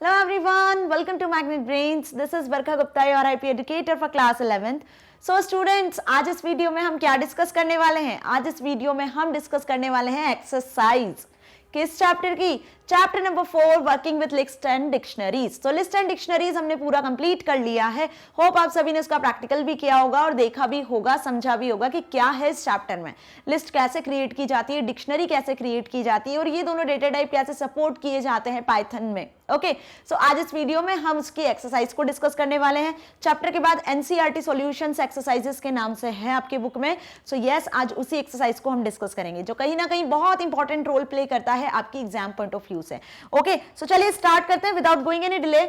Hello everyone, welcome to Magnet Brains. This is Barkha Gupta, your IP educator for class 11th. So students, आज इस video में हम क्या discuss करने वाले हैं? आज इस वीडियो में हम डिस्कस करने वाले हैं एक्सरसाइज किस चैप्टर की? Chapter number 4 working with list and dictionaries. तो लिस्ट एंड डिक्शनरीज हमने पूरा कंप्लीट कर लिया है। होप आप सभी ने इसका प्रैक्टिकल भी किया होगा और देखा भी होगा, समझा भी होगा कि क्या है इस चैप्टर में, लिस्ट कैसे क्रिएट की जाती है, डिक्शनरी कैसे क्रिएट की जाती है और ये दोनों डेटा टाइप कैसे सपोर्ट किए जाते हैं पाइथन में। ओके, सो आज इस वीडियो में हम उसकी एक्सरसाइज को डिस्कस करने वाले हैं। चैप्टर के बाद एनसीईआरटी सॉल्यूशंस एक्सरसाइजेस के नाम से है आपके बुक में। सो यस, आज उसी एक्सरसाइज को हम डिस्कस करेंगे जो कहीं ना कहीं बहुत इंपॉर्टेंट रोल प्ले करता है आपकी एग्जाम पॉइंट ऑफ व्यू से। ओके, सो चलिए स्टार्ट करते हैं without going any delay.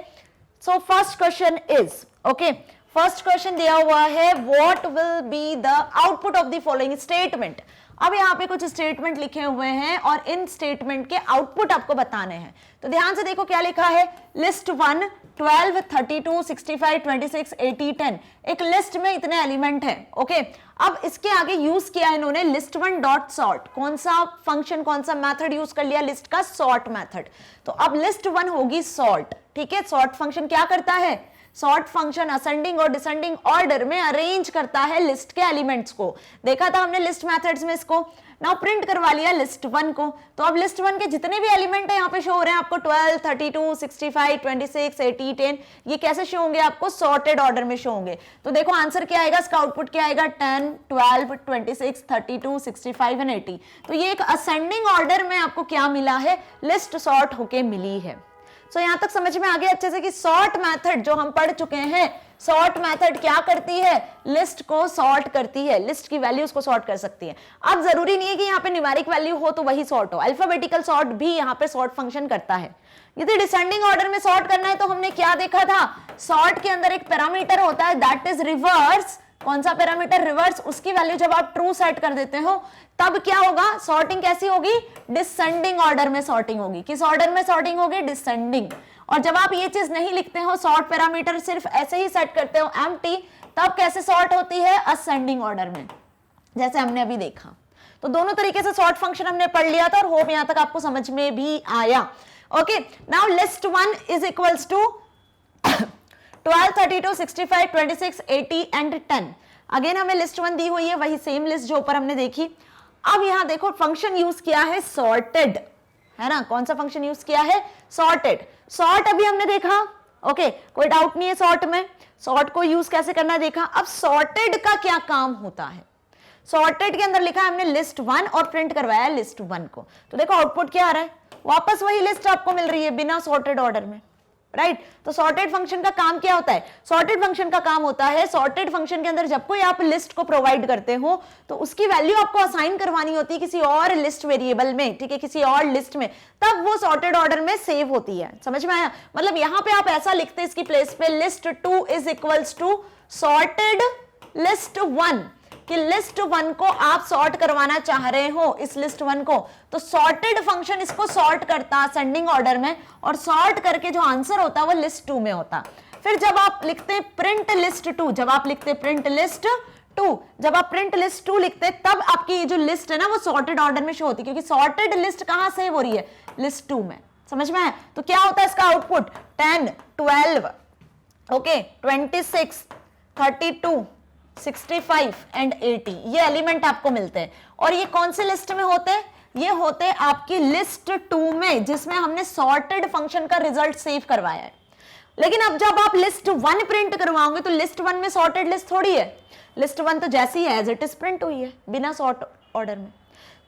So first question is, okay, first question दिया हुआ है what will be the output of the following statement. अब यहाँ पे कुछ स्टेटमेंट लिखे हुए हैं और इन स्टेटमेंट के आउटपुट आपको बताने हैं। तो ध्यान से देखो क्या लिखा है, लिस्ट 1 12 32 65 26 80 10। एक लिस्ट में इतने एलिमेंट हैं। ओके, अब इसके आगे यूज किया है इन्होंने लिस्ट 1 डॉट सॉर्ट। कौन सा फंक्शन, कौन सा मेथड यूज कर लिया? लिस्ट का सॉर्ट मेथड। तो अब लिस्ट 1 होगी सॉर्ट। ठीक है, सॉर्ट फंक्शन क्या करता है? सॉर्ट फंक्शन असेंडिंग और डिसेंडिंग ऑर्डर में अरेंज करता है लिस्ट के एलिमेंट्स को। देखा था हमने लिस्ट मेथड्स में इसको। नाउ प्रिंट करवा लिया लिस्ट 1 को। तो अब लिस्ट 1 के जितने भी एलिमेंट है यहाँ पे शो हो रहे हैं आपको 12 32 65 26 80 10। ये कैसे शो होंगे? आपको सॉर्टेड ऑर्डर में शो होंगे। तो देखो आंसर क्या आएगा, इसका आउटपुट क्या आएगा? 10 12 26 32 65 एंड 80। तो ये एक असेंडिंग ऑर्डर में आपको क्या मिला है? लिस्ट सॉर्ट होके मिली है। सो यहां तक समझ में आ गया अच्छे से कि सॉर्ट मेथड जो हम पढ़ चुके हैं, सॉर्ट मेथड क्या करती है? लिस्ट को सॉर्ट करती है, लिस्ट की वैल्यूज को सॉर्ट कर सकती है। अब जरूरी नहीं है कि यहाँ पे न्यूमेरिक वैल्यू हो तो वही सॉर्ट हो, अल्फाबेटिकल सॉर्ट भी यहाँ पे सॉर्ट फंक्शन करता है। यदि डिसेंडिंग ऑर्डर में सॉर्ट करना है तो हमने क्या देखा था? सॉर्ट के अंदर एक पैरामीटर होता है दैट इज रिवर्स। कौन सा पैरामीटर? रिवर्स। उसकी वैल्यू जब आप ट्रू सेट कर देते हो तब क्या होगा? सॉर्टिंग कैसी होगी? डिसेंडिंग ऑर्डर में सॉर्टिंग होगी। किस ऑर्डर में सॉर्टिंग होगी? डिसेंडिंग। और जब आप ये चीज नहीं लिखते हो, सॉर्ट पैरामीटर सिर्फ ऐसे ही सेट करते हो एम्प्टी, तब कैसे सॉर्ट होती है? असेंडिंग ऑर्डर में, जैसे हमने अभी देखा। तो दोनों तरीके से सॉर्ट फंक्शन हमने पढ़ लिया था और होप यहां तक आपको समझ में भी आया। Okay, now list 1 is equals to 12 32 65 26 80 and 10। अगेन हमें लिस्ट 1 दी हुई है, वही सेम लिस्ट जो ऊपर हमने देखी। अब यहां देखो फंक्शन यूज किया है सॉर्टेड, है ना? कौन सा फंक्शन यूज किया है? सॉर्टेड। सॉर्ट अभी हमने देखा। ओके, कोई डाउट नहीं है सॉर्ट में। सॉर्ट को यूज कैसे करना देखा। अब सॉर्टेड का क्या काम होता है? सॉर्टेड के अंदर लिखा है हमने लिस्ट 1 और प्रिंट करवाया लिस्ट 1 को। तो देखो आउटपुट क्या आ रहा है? वापस वही लिस्ट आपको मिल रही है बिना सॉर्टेड ऑर्डर में, राइट? तो सॉर्टेड फंक्शन का काम क्या होता है? सॉर्टेड फंक्शन का काम होता है, सॉर्टेड फंक्शन के अंदर जब कोई आप लिस्ट को प्रोवाइड करते हो तो उसकी वैल्यू आपको असाइन करवानी होती है किसी और लिस्ट वेरिएबल में, ठीक है, किसी और लिस्ट में, तब वो सॉर्टेड ऑर्डर में सेव होती है। समझ में आया? मतलब यहां पे आप ऐसा लिखते हैं इसकी प्लेस पे list 2 is equals to sorted list 1, कि लिस्ट 1 को आप सॉर्ट करवाना चाह रहे हो, इस लिस्ट 1 को, तो सॉर्टेड फंक्शन इसको सॉर्ट करता असेंडिंग ऑर्डर में और सॉर्ट करके जो आंसर होता है वो लिस्ट 2 में होता। फिर जब आप लिखते हैं प्रिंट लिस्ट 2, जब आप लिखते हैं प्रिंट लिस्ट 2, जब आप प्रिंट लिस्ट 2 लिखते हैं तब आपकी ये जो लिस्ट है ना वो सॉर्टेड ऑर्डर में शो होती है, क्योंकि सॉर्टेड लिस्ट कहां सेव हो रही है? लिस्ट 2 में। समझ में आया? तो क्या होता है इसका आउटपुट? 10 12 ओके 26 32 65 एंड 80 ये एलिमेंट आपको मिलते हैं। और ये कौन से लिस्ट में होते हैं? ये होते हैं आपकी लिस्ट 2 में, जिसमें हमने सॉर्टेड फंक्शन का रिजल्ट सेव करवाया है। लेकिन अब जब आप लिस्ट 1 प्रिंट करवाओगे तो लिस्ट 1 में सॉर्टेड लिस्ट थोड़ी है, लिस्ट 1 तो जैसी है एज इट इज प्रिंट हुई है बिना सॉर्ट ऑर्डर में।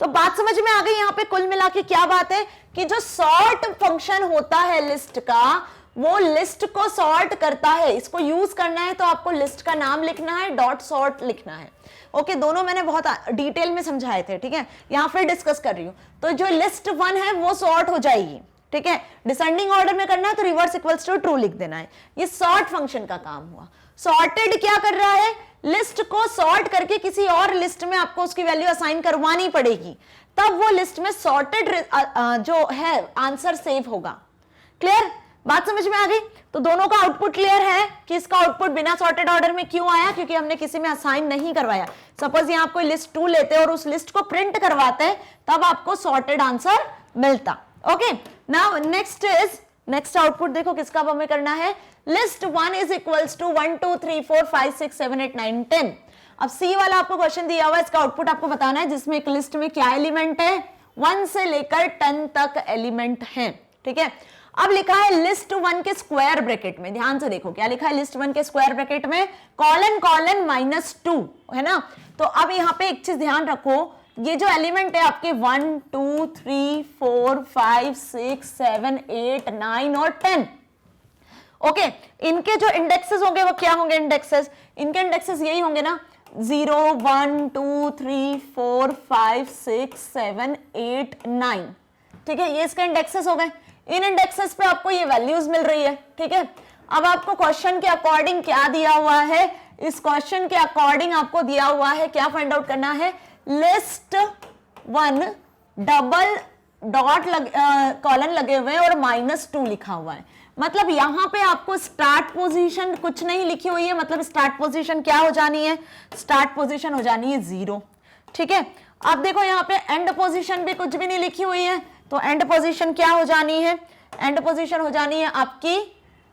तो बात समझ में आ गई यहाँ पे कुल मिला के क्या बात है कि जो सॉर्ट फंक्शन होता है लिस्ट का, वो लिस्ट को सॉर्ट करता है। इसको यूज करना है तो आपको लिस्ट का नाम लिखना है, डॉट सॉर्ट लिखना है। ओके, दोनों मैंने बहुत डिटेल में समझाए थे, ठीक है, यहां फिर डिस्कस कर रही हूं। तो जो लिस्ट 1 है वो सॉर्ट हो जाएगी, ठीक है। डिसेंडिंग ऑर्डर में करना है तो रिवर्स इक्वल्स टू ट्रू लिख देना है। ये सॉर्ट फंक्शन का काम हुआ। सॉर्टेड क्या कर रहा है? लिस्ट को सॉर्ट करके किसी और लिस्ट में आपको उसकी वैल्यू असाइन करवानी पड़ेगी, तब वो लिस्ट में सॉर्टेड जो है आंसर सेव होगा। क्लियर? बात समझ में आ गई? तो दोनों का आउटपुट क्लियर है कि इसका आउटपुट बिना सॉर्टेड ऑर्डर में क्यों आया? क्योंकि हमने किसी में असाइन नहीं करवाया। सपोज यहां आप कोई लिस्ट 2 लेते और उस लिस्ट को प्रिंट करवाते तब आपको सॉर्टेड आंसर मिलता। Okay, now next is next output देखो किसका अब हमें करना है, लिस्ट 1 इज इक्वल्स टू 1 2 3 4 5 6 7 8 9 10। अब सी वाला आपको क्वेश्चन दिया हुआ है, इसका आउटपुट आपको बताना है जिसमें एक लिस्ट में क्या एलिमेंट है, 1 से लेकर 10 तक एलिमेंट है, ठीक है। अब लिखा है लिस्ट 1 के स्क्वायर ब्रैकेट में, ध्यान से देखो क्या लिखा है लिस्ट 1 के स्क्वायर ब्रैकेट में, कॉलन कॉलन -2 है ना। तो अब यहाँ पे एक चीज ध्यान रखो, ये जो एलिमेंट है आपके 1 2 3 4 5 6 7 8 9 और 10, ओके, इनके जो इंडेक्सेस होंगे वो क्या होंगे, इंडेक्सेस, इनके इंडेक्सेस यही होंगे ना, 0 1 2 3 4 5 6 7 8 9, ठीक है, ये इसके इंडेक्सेस हो गए। इन इंडेक्सेस पे आपको ये वैल्यूज मिल रही है, ठीक है। अब आपको क्वेश्चन के अकॉर्डिंग क्या दिया हुआ है, इस क्वेश्चन के अकॉर्डिंग आपको दिया हुआ है क्या फाइंड आउट करना है, लिस्ट 1 डबल डॉट कॉलन लगे हुए हैं और -2 लिखा हुआ है, मतलब यहां पे आपको स्टार्ट पोजीशन कुछ नहीं लिखी हुई है, मतलब स्टार्ट पोजीशन क्या हो जानी है, स्टार्ट पोजीशन हो जानी है 0, ठीक है। अब देखो यहाँ पे एंड पोजीशन भी कुछ भी नहीं लिखी हुई है, तो एंड पोजीशन क्या हो जानी है, एंड पोजीशन हो जानी है आपकी,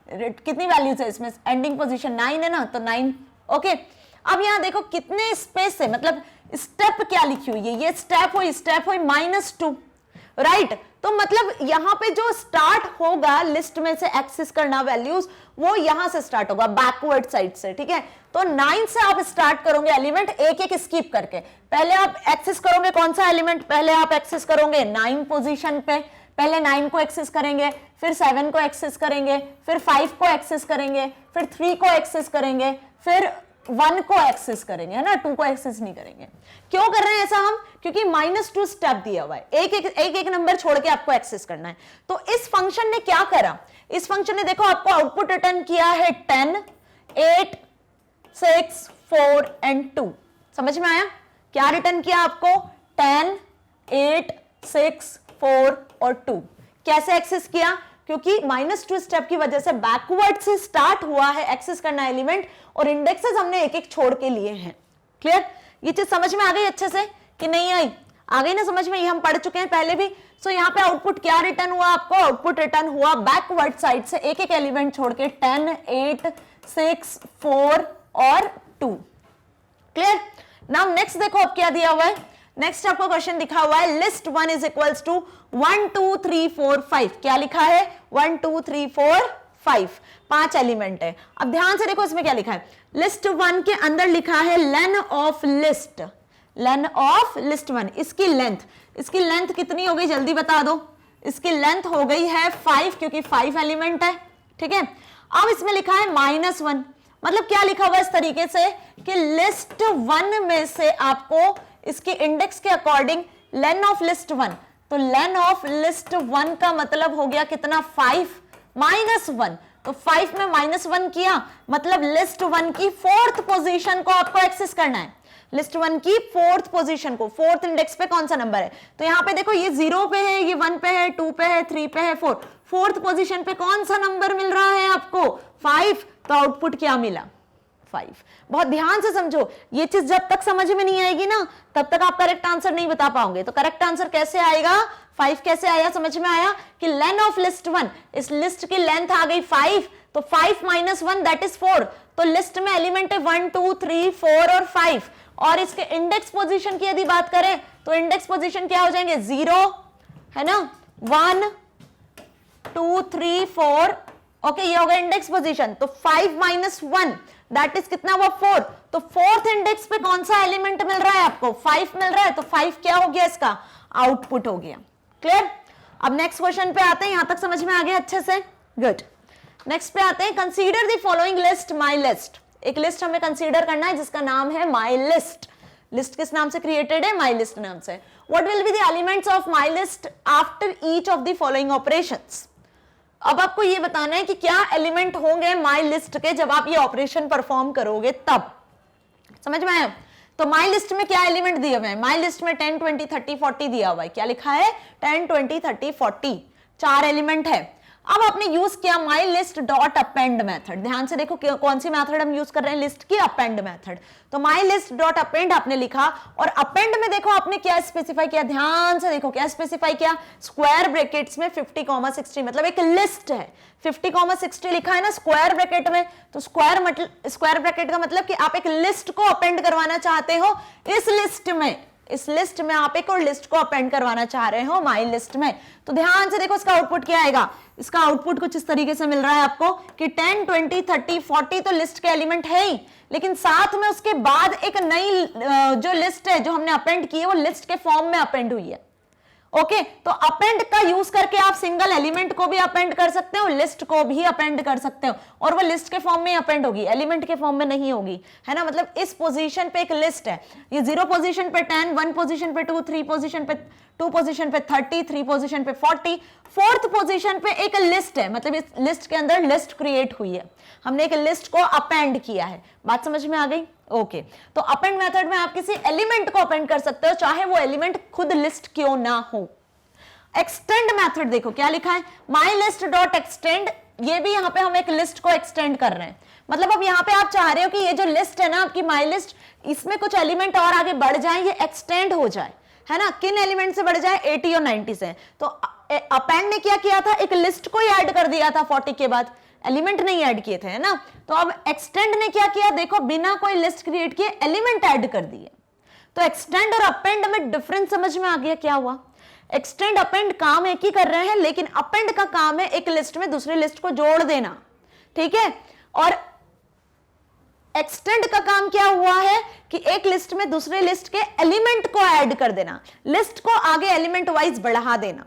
कितनी वैल्यूज है इसमें, एंडिंग पोजीशन 9 है ना, तो 9, ओके। अब यहाँ देखो कितने स्पेस है, मतलब स्टेप क्या लिखी हुई है, ये स्टेप हुई -2, राइट। तो मतलब यहाँ पे जो स्टार्ट होगा लिस्ट में से एक्सेस करना वैल्यूज, वो यहां से स्टार्ट होगा बैकवर्ड साइड से, ठीक है। तो 9 से आप स्टार्ट करोगे एलिमेंट एक एक स्किप करके, पहले आप एक्सेस करोगे कौन सा एलिमेंट, पहले आप एक्सेस करोगे 9 पोजीशन पे, पहले 9 को एक्सेस करेंगे, फिर 7 को एक्सेस करेंगे, फिर 5 को एक्सेस करेंगे, फिर 3 को एक्सेस करेंगे, फिर 1 को एक्सेस करेंगे, है ना, 2 को एक्सेस नहीं करेंगे। क्यों कर रहे हैं ऐसा हम, क्योंकि -2 स्टेप दिया हुआ है, एक नंबर छोड़ के आपको एक्सेस करना है। तो इस फंक्शन ने क्या करा, इस फंक्शन ने देखो आपको आउटपुट रिटर्न किया है 10 8 6 4 एंड 2, समझ में आया, क्या रिटर्न किया आपको, 10 8 6 4 और 2। कैसे एक्सेस किया, क्योंकि -2 स्टेप की वजह से बैकवर्ड से स्टार्ट हुआ है एक्सेस करना एलिमेंट, और इंडेक्सेस हमने एक एक छोड़ के लिए हैं। क्लियर, ये चीज समझ में आ गई अच्छे से कि नहीं आई, आ गई ना समझ में, ये हम पढ़ चुके हैं पहले भी। सो यहाँ पे आउटपुट क्या रिटर्न हुआ आपको, आउटपुट रिटर्न हुआ बैकवर्ड साइड से एक एक एलिमेंट छोड़ के 10 8 6 4 और 2। क्लियर, नाउ नेक्स्ट देखो अब क्या दिया हुआ है, नेक्स्ट आपको क्वेश्चन दिखा हुआ है लिस्ट 1 इज इक्वल्स टू 1 2 3 4 5, क्या लिखा है 1 2 3 4 5, 5 एलिमेंट है। अब ध्यान से देखो इसमें क्या लिखा है, लिस्ट 1 के अंदर लिखा है len of list, len of list 1, इसकी लेंथ कितनी हो गई जल्दी बता दो, इसकी लेंथ हो गई है 5, क्योंकि 5 एलिमेंट है, ठीक है। अब इसमें लिखा है -1, मतलब क्या लिखा हुआ इस तरीके से कि लिस्ट 1 में से आपको इसके इंडेक्स के अकॉर्डिंग लेन ऑफ लिस्ट 1, तो लेन ऑफ लिस्ट 1 का मतलब हो गया कितना 5 -1, तो 5 में -1 किया, मतलब लिस्ट 1 की 4th पोजीशन को आपको एक्सेस करना है, लिस्ट 1 की 4th पोजीशन को, 4th इंडेक्स पे कौन सा नंबर है, तो यहाँ पे देखो ये 0 पे है, ये 1 पे है, 2 पे है, 3 पे है, 4th पोजीशन पे कौन सा नंबर मिल रहा है आपको 5, तो आउटपुट क्या मिला 5। बहुत ध्यान से समझो, ये चीज जब तक समझ में नहीं आएगी ना तब तक आप करेक्ट आंसर नहीं बता पाओगे। तो करेक्ट आंसर कैसे आएगा, 5 कैसे आया, समझ में आया कि लेन ऑफ लिस्ट 1, इस लिस्ट की लेंथ आ गई 5, तो 5 -1 दैट इज 4, तो लिस्ट में एलिमेंट है 1 2 3 4 और 5, और इसके इंडेक्स पोजीशन की यदि बात करें तो इंडेक्स पोजीशन क्या हो जाएंगे 0 है ना, 1 2 3 4, ओके, ये हो गया इंडेक्स पोजीशन। तो 5 -1 दैट इज कितना हुआ 4, तो 4th इंडेक्स पे कौन सा एलिमेंट मिल रहा है आपको 5 मिल रहा है, तो 5 क्या हो गया इसका आउटपुट हो गया। क्लियर, अब नेक्स्ट क्वेश्चन पे आते हैं, यहां तक समझ में आ गया अच्छे से, गुड। नेक्स्ट पे आते हैं, consider the following list my list, एक लिस्ट हमें कंसीडर करना है जिसका नाम है माई लिस्ट। लिस्ट किस नाम से क्रिएटेड है, माई लिस्ट नाम से। What will be the elements of my list after each of the following operations. अब आपको ये बताना है कि क्या एलिमेंट होंगे माई लिस्ट के जब आप ये ऑपरेशन परफॉर्म करोगे तब, समझ में आया। तो माई लिस्ट में क्या एलिमेंट दिए हुए हैं, माई लिस्ट में 10 20 30 40 दिया हुआ है, क्या लिखा है 10 20 30 40, 4 एलिमेंट है। अब आपने यूज किया my list dot append method. ध्यान से देखो कौन सी मेथड हम यूज कर रहे हैं, लिस्ट की अपेंड मेथड। तो माई लिस्ट डॉट अपेंड आपने लिखा और अपेंड में देखो आपने क्या स्पेसिफाई किया, ध्यान से देखो क्या स्पेसिफाई किया, स्क्वायर ब्रैकेट्स में 50,60, मतलब एक लिस्ट है, 50,60 लिखा है ना स्क्वायर ब्रैकेट में। तो स्क्वायर ब्रैकेट का मतलब कि आप एक लिस्ट को अपेंड करवाना चाहते हो इस लिस्ट में आप एक और लिस्ट को अपेंड करवाना चाह रहे हो माई लिस्ट में। तो ध्यान से देखो इसका आउटपुट क्या आएगा, इसका आउटपुट कुछ इस तरीके से मिल रहा है आपको कि 10, 20, 30, 40 तो लिस्ट के एलिमेंट है ही, लेकिन साथ में उसके बाद एक नई जो लिस्ट है जो हमने अपेंड की है वो लिस्ट के फॉर्म में अपेंड हुई है। ओके, तो अपेंड का यूज करके आप सिंगल एलिमेंट को भी अपेंड कर सकते हो, लिस्ट को भी अपेंड कर सकते हो, और वो लिस्ट के फॉर्म में अपेंड होगी, एलिमेंट के फॉर्म में नहीं होगी, है ना। मतलब इस पोजीशन पे एक लिस्ट है, ये 0 पोजीशन पे 10, 1 पोजीशन पे 2, 3 पोजीशन पे 2 पोजीशन पे 30, 3 पोजीशन पे 40, 4th पोजीशन पे एक लिस्ट है, मतलब इस लिस्ट के अंदर लिस्ट क्रिएट हुई है, हमने एक लिस्ट को अपेंड किया है। बात समझ में आ गई? ओके, तो अपेंड मेथड में आप किसी एलिमेंट को अपेंड कर सकते हो, चाहे वो एलिमेंट खुद लिस्ट क्यों ना हो। एक्सटेंड मेथड देखो क्या लिखा है, माई लिस्ट डॉट एक्सटेंड, ये भी यहां पे हम एक लिस्ट को एक्सटेंड कर रहे हैं। मतलब अब यहां पे आप चाह रहे हो कि ये जो लिस्ट है ना आपकी माई लिस्ट, इसमें कुछ एलिमेंट और आगे बढ़ जाए, ये एक्सटेंड हो जाए, है ना। किन एलिमेंट से बढ़ जाए? 80 और 90 से। तो अपेंड ने क्या किया था, एक लिस्ट को ही ऐड कर दिया था 40 के बाद, एलिमेंट नहीं ऐड किए थे, है ना। तो अब एक्सटेंड ने क्या किया, देखो बिना कोई लिस्ट क्रिएट किए एलिमेंट ऐड कर दिए। तो एक्सटेंड और अपेंड में डिफरेंस समझ में आ गया क्या हुआ। एक्सटेंड अपेंड काम एक ही कर रहे हैं, लेकिन अपेंड का काम है एक लिस्ट में दूसरी लिस्ट को जोड़ देना, ठीक है। और एक्सटेंड का काम क्या हुआ है कि एक लिस्ट में दूसरे लिस्ट के एलिमेंट को ऐड कर देना, लिस्ट को आगे एलिमेंट वाइज बढ़ा देना।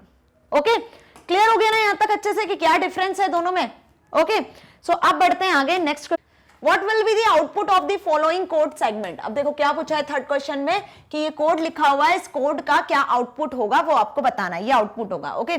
ओके, क्लियर हो गया ना यहां तक अच्छे से कि क्या डिफरेंस है दोनों में। ओके, सो अब बढ़ते हैं आगे next. What will be the output of the following code segment? अब देखो क्या पूछा है थर्ड क्वेश्चन में कि ये कोड लिखा हुआ है, इस कोड का क्या आउटपुट होगा वो आपको बताना है, ये आउटपुट होगा। ओके,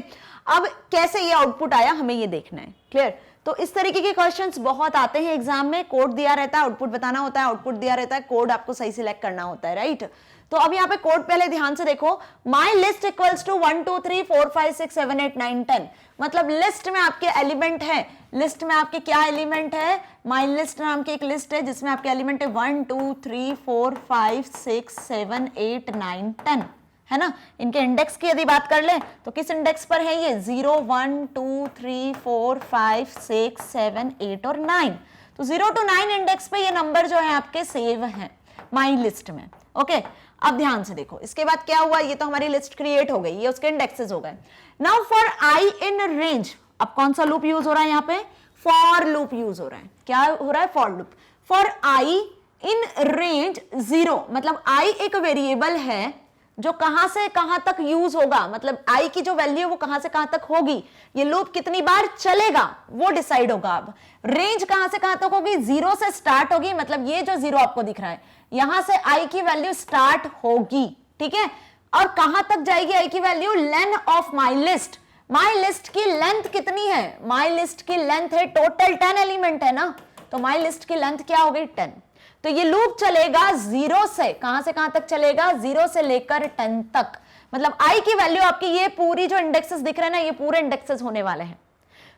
अब कैसे ये आउटपुट आया हमें ये देखना है। क्लियर? तो इस तरीके के क्वेश्चंस बहुत आते हैं एग्जाम में, कोड दिया रहता है, आउटपुट बताना होता है, आउटपुट दिया रहता है, कोड आपको सही सिलेक्ट करना होता है, राइट। तो अब यहाँ पे कोड पहले ध्यान से देखो, माई लिस्ट इक्वल्स टू 1 2 3 4 5 6 7 8 9 10, मतलब लिस्ट में आपके एलिमेंट है, लिस्ट में आपके क्या एलिमेंट है, माई लिस्ट नाम की एक लिस्ट है जिसमें आपके एलिमेंट है 1 2 3 4 5 6 7 8 9 10, है ना। इनके इंडेक्स की यदि बात कर ले तो किस इंडेक्स पर है ये, 0 1 2 3 4 5 6 7 8 और 9। तो 0 to 9 इंडेक्स पे ये नंबर जो है आपके सेव हैं माई लिस्ट में। ओके, अब ध्यान से देखो इसके बाद क्या हुआ, ये तो हमारी लिस्ट क्रिएट हो गई, ये उसके इंडेक्सेस हो गए। Now for I in range, अब कौन सा लूप यूज हो रहा है यहाँ पे, फॉर लूप यूज हो रहा है। क्या हो रहा है, for loop. For I in range 0, मतलब आई एक वेरिएबल है जो कहां से कहां तक यूज होगा, मतलब आई की जो वैल्यू वो कहां से कहां तक होगी, ये लूप कितनी बार चलेगा वो डिसाइड होगा। अब रेंज कहां से कहां तक होगी, 0 से स्टार्ट होगी, मतलब ये जो 0 आपको दिख रहा है यहां से आई की वैल्यू स्टार्ट होगी, ठीक है। और कहां तक जाएगी आई की value, length of my list, my list की लेंथ कितनी है, माई लिस्ट की लेंथ है टोटल 10 एलिमेंट है ना, तो माई लिस्ट की लेंथ क्या हो गई 10। तो ये लूप चलेगा 0 से कहां तक चलेगा, 0 से लेकर 10 तक, मतलब आई की वैल्यू आपकी ये पूरी जो इंडेक्सेस दिख रहे हैं ना ये पूरे इंडेक्सेस होने वाले हैं।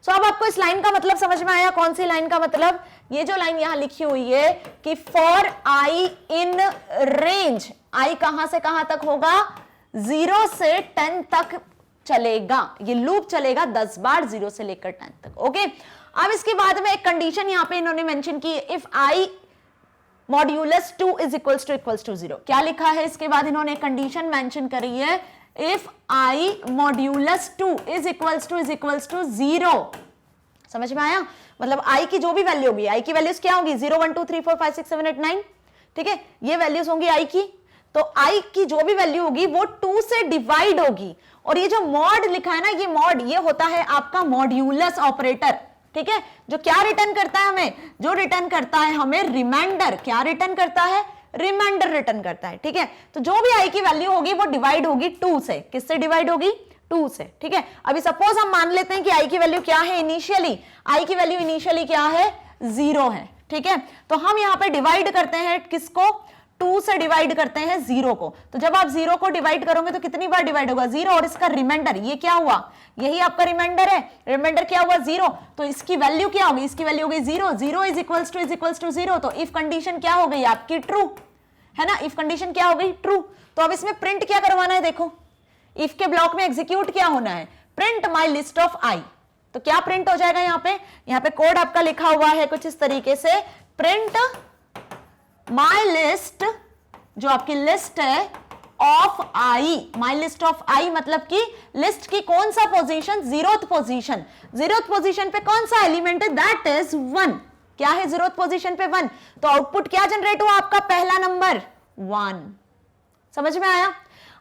सो अब आपको इस लाइन का मतलब समझ में आया, कौन सी लाइन का मतलब, ये जो लाइन यहां लिखी हुई है कि फॉर आई इन रेंज, आई कहां से कहां तक होगा, 0 से 10 तक चलेगा, ये लूप चलेगा 10 बार 0 से लेकर 10 तक। ओके, अब इसके बाद में एक कंडीशन यहां पे इन्होंने मेंशन की, if I modulus 2 is equals to 0। क्या लिखा है इसके बाद इन्होंने कंडीशन मेंशन करी है, if I modulus 2 is equals to 0। समझ में आया, मतलब आई की जो भी वैल्यू होगी, आई की वैल्यूज क्या होगी, 0 1 2 3 4 5 6 7 8 9, ठीक है, ये वैल्यूज होंगी आई की। तो आई की जो भी वैल्यू होगी वो 2 से डिवाइड होगी, और ये जो मॉड लिखा है ना, ये मॉड ये होता है आपका मॉड्यूलस ऑपरेटर, ठीक है, जो क्या रिटर्न करता है हमें, जो रिटर्न करता है हमें रिमाइंडर, क्या रिटर्न करता है, रिमाइंडर रिटर्न करता है, ठीक है। तो जो भी आई की वैल्यू होगी वो डिवाइड होगी 2 से, किससे डिवाइड होगी, 2 से, ठीक है। अभी सपोज हम मान लेते हैं कि आई की वैल्यू क्या है इनिशियली, आई की वैल्यू इनिशियली क्या है, 0 है, ठीक है। तो हम यहां पे डिवाइड करते हैं किसको, 2 से डिवाइड करते हैं 0 को, तो जब आप 0 को डिवाइड करोगे तो कितनी बार डिवाइड होगा 0, और इसका रिमाइंडर ये क्या हुआ, यही आपका रिमाइंडर है, रिमाइंडर क्या हुआ 0, तो इसकी वैल्यू क्या होगी, इसकी वैल्यू हो गई 0, 0 इज इक्वल्स टू 0, तो इफ कंडीशन क्या हो गई आपकी ट्रू, है ना, इफ कंडीशन क्या हो गई ट्रू। तो अब इसमें प्रिंट क्या करवाना है, देखो इफ के ब्लॉक में एग्जीक्यूट क्या होना है, प्रिंट माई लिस्ट ऑफ आई, तो क्या प्रिंट हो जाएगा यहाँ पे कोड आपका लिखा हुआ है कुछ इस तरीके से, प्रिंट माई लिस्ट, जो आपकी लिस्ट है of I, my list of I मतलब कि लिस्ट की कौन सा position, 0th position, 0th position पे कौन सा एलिमेंट है, दैट इज 1, क्या है 0th पोजीशन पे 1, तो आउटपुट क्या जनरेट हुआ आपका, पहला नंबर 1, समझ में आया।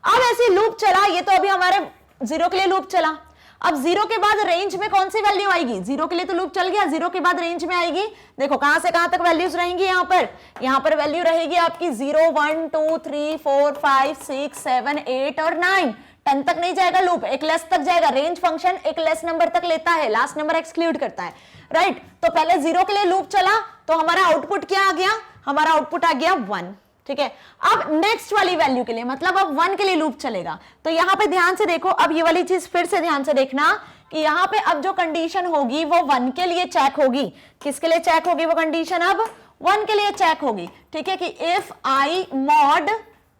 अब ऐसे लूप चला, ये तो अभी हमारे 0 के लिए लूप चला, अब 0 के बाद रेंज में कौन सी वैल्यू आएगी, 0 के लिए तो लूप चल गया, 0 के बाद रेंज में आएगी, देखो कहां से कहां तक वैल्यूज रहेंगी, यहां पर वैल्यू रहेगी आपकी 0 1 2 3 4 5 6 7 8 और 9, 10 तक नहीं जाएगा लूप, एक लेस तक जाएगा, रेंज फंक्शन एक लेस नंबर तक लेता है, लास्ट नंबर एक्सक्लूड करता है, राइट। तो पहले 0 के लिए लूप चला, तो हमारा आउटपुट क्या आ गया, हमारा आउटपुट आ गया 1, ठीक है। अब नेक्स्ट वाली वैल्यू के लिए, मतलब अब 1 के लिए लूप चलेगा, तो यहां पे ध्यान से देखो, अब ये वाली चीज फिर से ध्यान से देखना कि यहां पे अब जो कंडीशन होगी वो 1 के लिए चेक होगी, किसके लिए चेक होगी वो कंडीशन, अब 1 के लिए चेक होगी, ठीक है, कि if I mod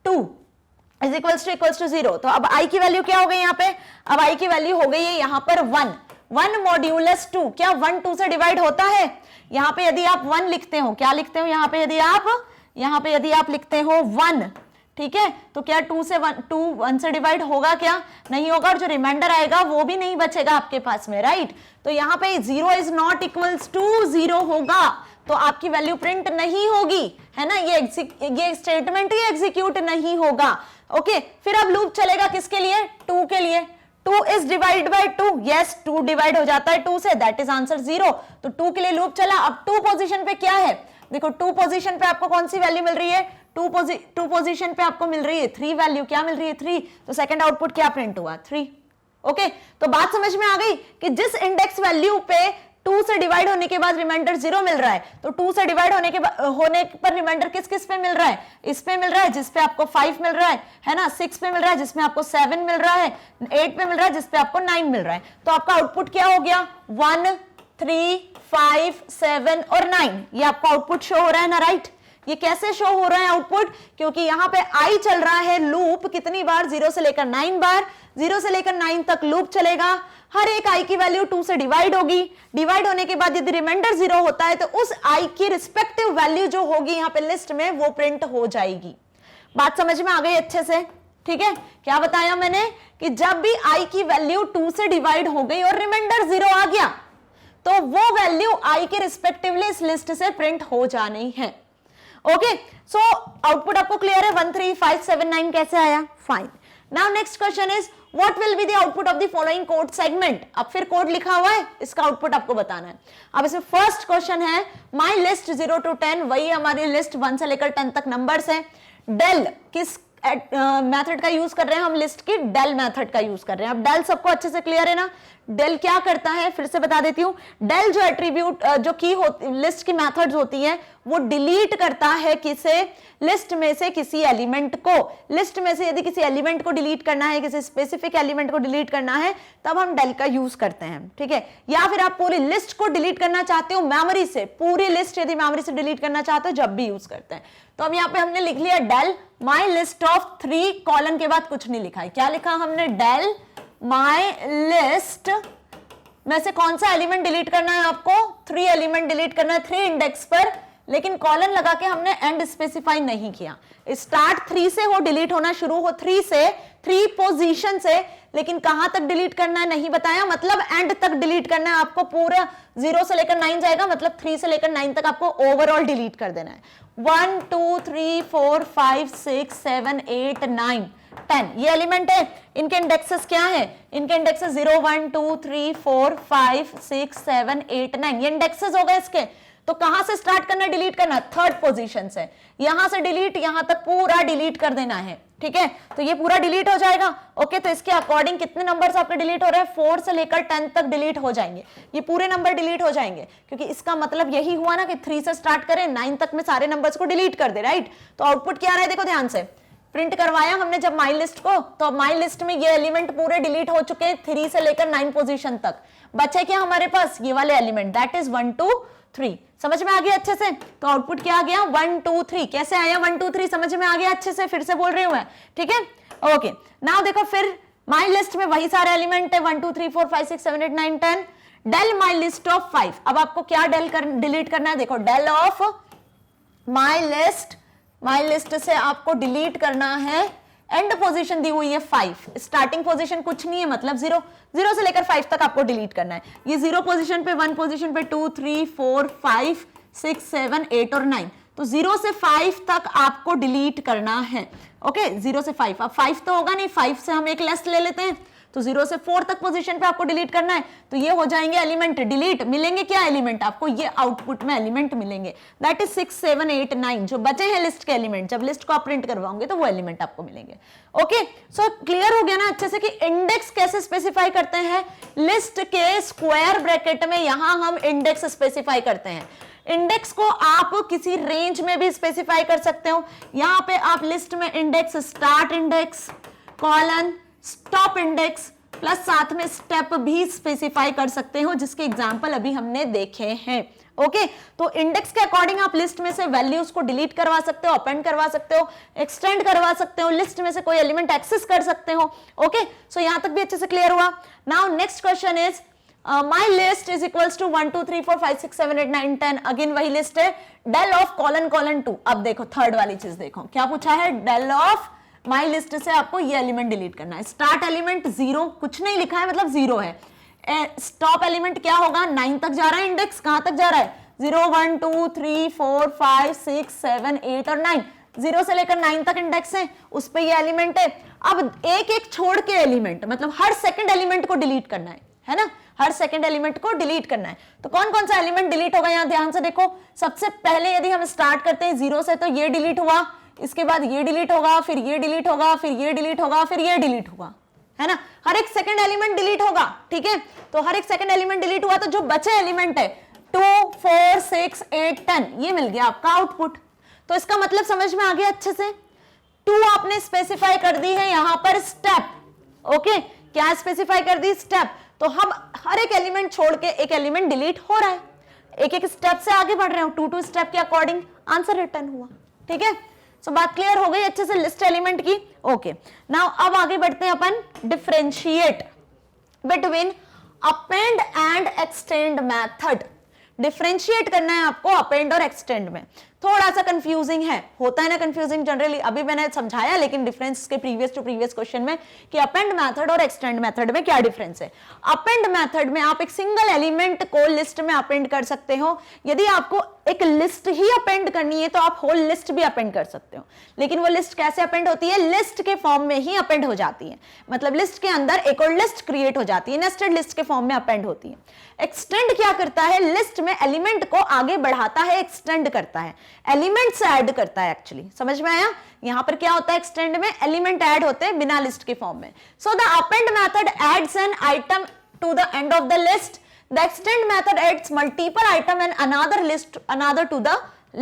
2 is equals to 0, तो अब आई की वैल्यू क्या हो गई यहाँ पे, अब आई की वैल्यू हो गई है यहाँ पर 1 मॉड्यूलस 2, क्या 1 2 से डिवाइड होता है, यहाँ पे यदि आप 1 लिखते हो, क्या लिखते हो यहाँ पे यदि आप लिखते हो 1, ठीक है, तो क्या 2 1 से डिवाइड होगा, क्या नहीं होगा, और जो रिमाइंडर आएगा वो भी नहीं बचेगा आपके पास में, राइट। तो यहाँ पे 0 इज नॉट इक्वल्स टू 0 होगा, तो आपकी वैल्यू प्रिंट नहीं होगी, है ना, ये स्टेटमेंट ही एग्जीक्यूट नहीं होगा, ओके। फिर अब लूप चलेगा किसके लिए, 2 के लिए, 2 is divide by 2, yes 2 divide हो जाता है 2 से, दैट इज आंसर 0, तो 2 के लिए लूप चला। अब 2 पोजीशन पे क्या है, देखो 2 पोजीशन पे आपको कौन सी वैल्यू मिल रही है, 2 पोजीशन पे आपको मिल रही है 3 वैल्यू, क्या मिल रही है 3, तो सेकंड आउटपुट क्या प्रिंट हुआ 3, ओके। तो बात समझ में आ गई कि जिस इंडेक्स वैल्यू पे 2 से डिवाइड होने के बाद रिमाइंडर 0 मिल रहा है, तो 2 से डिवाइड होने पर रिमाइंडर किस किस पे मिल रहा है, इस पे मिल रहा है जिस पे आपको 5 मिल रहा है ना, 6 पे मिल रहा है जिसमें आपको 7 मिल रहा है, 8 पे मिल रहा है जिस पे आपको 9 मिल रहा है, तो आपका आउटपुट क्या हो गया 1 3 5 7 और 9, ये आपका आउटपुट शो हो रहा है ना, राइट। ये कैसे शो हो रहा है आउटपुट, क्योंकि यहां पे आई चल रहा है लूप कितनी बार, 0 से लेकर 9 बार, 0 से लेकर 9 तक लूप चलेगा, हर एक आई की वैल्यू 2 से डिवाइड होगी, डिवाइड होने के बाद यदि रिमाइंडर 0 होता है तो उस आई की रिस्पेक्टिव वैल्यू जो होगी यहाँ पे लिस्ट में वो प्रिंट हो जाएगी। बात समझ में आ गई अच्छे से, ठीक है। क्या बताया मैंने कि जब भी आई की वैल्यू 2 से डिवाइड हो गई और रिमाइंडर 0 आ गया तो वो वैल्यू आई के रिस्पेक्टिवली इस लिस्ट से प्रिंट हो जानी है, ओके। सो आउटपुट आपको क्लियर है, 1 3 5 7 9 कैसे आया, fine. Now next question is what will be the output of the following code segment, अब फिर कोड लिखा हुआ है, इसका आउटपुट आपको बताना है। अब इसमें फर्स्ट क्वेश्चन है माई लिस्ट 0 to 10, वही हमारी लिस्ट 1 से लेकर 10 तक नंबर्स है, डेल किस मेथड का यूज कर रहे हैं हम, लिस्ट की डेल मेथड का यूज कर रहे हैं। अब डेल सबको अच्छे से क्लियर है ना, डेल क्या करता है फिर से बता देती हूं, डेल जो एट्रीब्यूट जो की होती लिस्ट की मेथड्स होती है वो डिलीट करता है किसे, लिस्ट में से किसी एलिमेंट को, लिस्ट में से यदि किसी एलिमेंट को डिलीट करना है, किसी स्पेसिफिक एलिमेंट को डिलीट करना है तब हम डेल का यूज करते हैं, ठीक है। या फिर आप पूरी लिस्ट को डिलीट करना चाहते हो मेमोरी से, पूरी लिस्ट यदि मेमोरी से डिलीट करना चाहते हो जब भी यूज करते हैं। तो अब यहाँ पे हमने लिख लिया del my list of 3 colon के बाद कुछ नहीं लिखा है, क्या लिखा हमने, डेल माई लिस्ट में से कौन सा एलिमेंट डिलीट करना है आपको, 3 एलिमेंट डिलीट करना है 3 इंडेक्स पर, लेकिन कॉलन लगा के हमने एंड स्पेसिफाई नहीं किया, स्टार्ट 3 से हो, डिलीट होना शुरू हो 3 से, 3 पोजीशन से, लेकिन कहां तक डिलीट करना है नहीं बताया, मतलब एंड तक डिलीट करना है आपको, पूरा 0 से लेकर 9 जाएगा, मतलब 3 से लेकर 9 तक आपको ओवरऑल डिलीट कर देना है। 1 2 3 4 5 6 7 8 9 10 ये एलिमेंट है, इनके इंडेक्सेस क्या है, इनके इंडेक्सेस 0 1 2 3 4 5 6 7 8 9 ये इंडेक्सेस हो गए इसके। तो कहां से स्टार्ट करना, डिलीट करना, थर्ड पोजीशन से, यहां से डिलीट, यहां तक पूरा डिलीट कर देना है, ठीक है। तो ये पूरा डिलीट हो जाएगा। ओके, तो इसके अकॉर्डिंग कितने नंबर्स आपके डिलीट हो रहे हैं, 4 से लेकर 10 तक डिलीट हो जाएंगे, ये पूरे नंबर डिलीट हो जाएंगे, क्योंकि इसका मतलब यही हुआ ना कि 3 से स्टार्ट करें, 9 तक में सारे नंबर्स को डिलीट कर दे, राइट। तो आउटपुट क्या आ रहा है, देखो ध्यान से, प्रिंट करवाया हमने जब माई लिस्ट को, तो माई लिस्ट में ये एलिमेंट पूरे डिलीट हो चुके हैं 3 से लेकर 9 पोजीशन तक। बचे क्या हमारे पास, ये वाले एलिमेंट, दैट इज 1 2 3। समझ में आ गया अच्छे से। तो आउटपुट क्या आ गया, 1 2 3। कैसे आया 1 2 3, समझ में आ गया अच्छे से, फिर से बोल रही हूं मैं, ठीक है। ओके, नाउ देखो फिर माई लिस्ट में वही सारे एलिमेंट है, 1 2 3 4 5 6 7 8 9 10। Del my list of 5। अब आपको क्या डिलीट करना है, देखो डेल ऑफ माई लिस्ट से आपको डिलीट करना है, एंड पोजीशन दी हुई है 5, स्टार्टिंग पोजीशन कुछ नहीं है, मतलब 0 से लेकर 5 तक आपको डिलीट करना है। ये 0 पोजीशन पे, 1 पोजीशन पे 2 3 4 5 6 7 8 और 9, तो 0 से 5 तक आपको डिलीट करना है। ओके, 0 से 5, अब 5 तो होगा नहीं, 5 से हम एक लेस ले लेते हैं, तो 0 से 4 तक पोजीशन पे आपको डिलीट करना है। तो ये हो जाएंगे एलिमेंट डिलीट, मिलेंगे क्या एलिमेंट आपको, ये आउटपुट में एलिमेंट मिलेंगे, दैट इज 6 7 8 9, जो बचे हैं लिस्ट के एलिमेंट, जब लिस्ट को आप प्रिंट करवाओगे तो वो एलिमेंट आपको मिलेंगे। ओके, सो क्लियर हो गया ना अच्छे से कि इंडेक्स कैसे स्पेसिफाई करते हैं, लिस्ट के स्क्वायर ब्रैकेट में यहां हम इंडेक्स स्पेसिफाई करते हैं। इंडेक्स को आप किसी रेंज में भी स्पेसिफाई कर सकते हो, यहां पे आप लिस्ट में index, start index, colon, stop index plus साथ में स्टेप भी स्पेसिफाई कर सकते हो, जिसके एग्जांपल अभी हमने देखे हैं। ओके, तो इंडेक्स के अकॉर्डिंग आप लिस्ट में से वैल्यूज को डिलीट करवा सकते हो, अपेंड करवा सकते हो, एक्सटेंड करवा सकते हो, लिस्ट में से कोई एलिमेंट एक्सेस कर सकते हो। ओके, सो यहां तक भी अच्छे से क्लियर हुआ। Now next question is my list is equals to 1 2 3 4 5 6 7 8 9 10। Again वही लिस्ट है, डेल ऑफ कॉलन कॉलन 2। अब देखो थर्ड वाली चीज देखो क्या पूछा है, डेल ऑफ माई लिस्ट से आपको ये एलिमेंट डिलीट करना है। स्टार्ट एलिमेंट 0, कुछ नहीं लिखा है मतलब 0 है। स्टॉप एलिमेंट क्या होगा, 9 तक जा रहा है, इंडेक्स कहां तक जा रहा है, 0 1 2 3 4 5 6 7 8 और 9, 0 से लेकर 9 तक इंडेक्स है, उस पे ये एलिमेंट है। अब एक एक छोड़ के एलिमेंट, मतलब हर सेकंड एलिमेंट को डिलीट करना है ना, हर सेकंड एलिमेंट को डिलीट करना है। तो कौन कौन सा एलिमेंट डिलीट होगा, यहां ध्यान से देखो। सबसे पहले यदि हम स्टार्ट करते हैं 0 से, तो ये डिलीट हुआ, इसके बाद ये डिलीट होगा, फिर ये डिलीट होगा, फिर ये डिलीट होगा, फिर ये डिलीट होगा, है ना। हर एक सेकंड एलिमेंट डिलीट होगा, ठीक है। तो हर एक सेकंड एलिमेंट डिलीट हुआ, तो जो बचे एलिमेंट है 2 4 6 8 10, ये मिल गया आपका आउटपुट। तो इसका मतलब समझ में आ गया अच्छे से। 2 आपने स्पेसिफाई कर दी है यहां पर स्टेप। ओके, क्या स्पेसिफाई कर दी, स्टेप। तो हम हर एक एलिमेंट छोड़ के एक एलिमेंट डिलीट हो रहा है, एक एक स्टेप से आगे बढ़ रहे हो, 2 2 स्टेप के अकॉर्डिंग आंसर रिटर्न हुआ, ठीक है। सो बात क्लियर हो गई अच्छे से लिस्ट एलिमेंट की। ओके, नाउ अब आगे बढ़ते हैं अपन differentiate between append and extend method. Differentiate करना है आपको अपेंड और एक्सटेंड में। थोड़ा सा कंफ्यूजिंग है, होता है ना कंफ्यूजिंग जनरली, अभी मैंने समझाया लेकिन डिफरेंस के प्रीवियस टू प्रीवियस क्वेश्चन में कि अपेंड मेथड और एक्सटेंड मेथड में क्या डिफरेंस है। अपेंड मेथड में आप एक सिंगल एलिमेंट को लिस्ट में अपेंड कर सकते हो। यदि आपको एक लिस्ट ही अपेंड करनी है तो आप होल लिस्ट भी अपेंड कर सकते हो, लेकिन वो लिस्ट कैसे अपेंड होती है, लिस्ट के फॉर्म में ही अपेंड हो जाती है, मतलब लिस्ट के अंदर एक और लिस्ट क्रिएट हो जाती है, नेस्टेड लिस्ट के फॉर्म में अपेंड होती है। एक्सटेंड क्या करता है, लिस्ट में एलिमेंट को आगे बढ़ाता है, एक्सटेंड करता है, एलिमेंट्स ऐड करता है। एक्चुअली समझ में आया, यहां पर क्या होता है, एक्सटेंड में एलिमेंट ऐड होते हैं बिना लिस्ट के फॉर्म में। So the append method adds an item to the end of the list, the extend method adds multiple item and another to the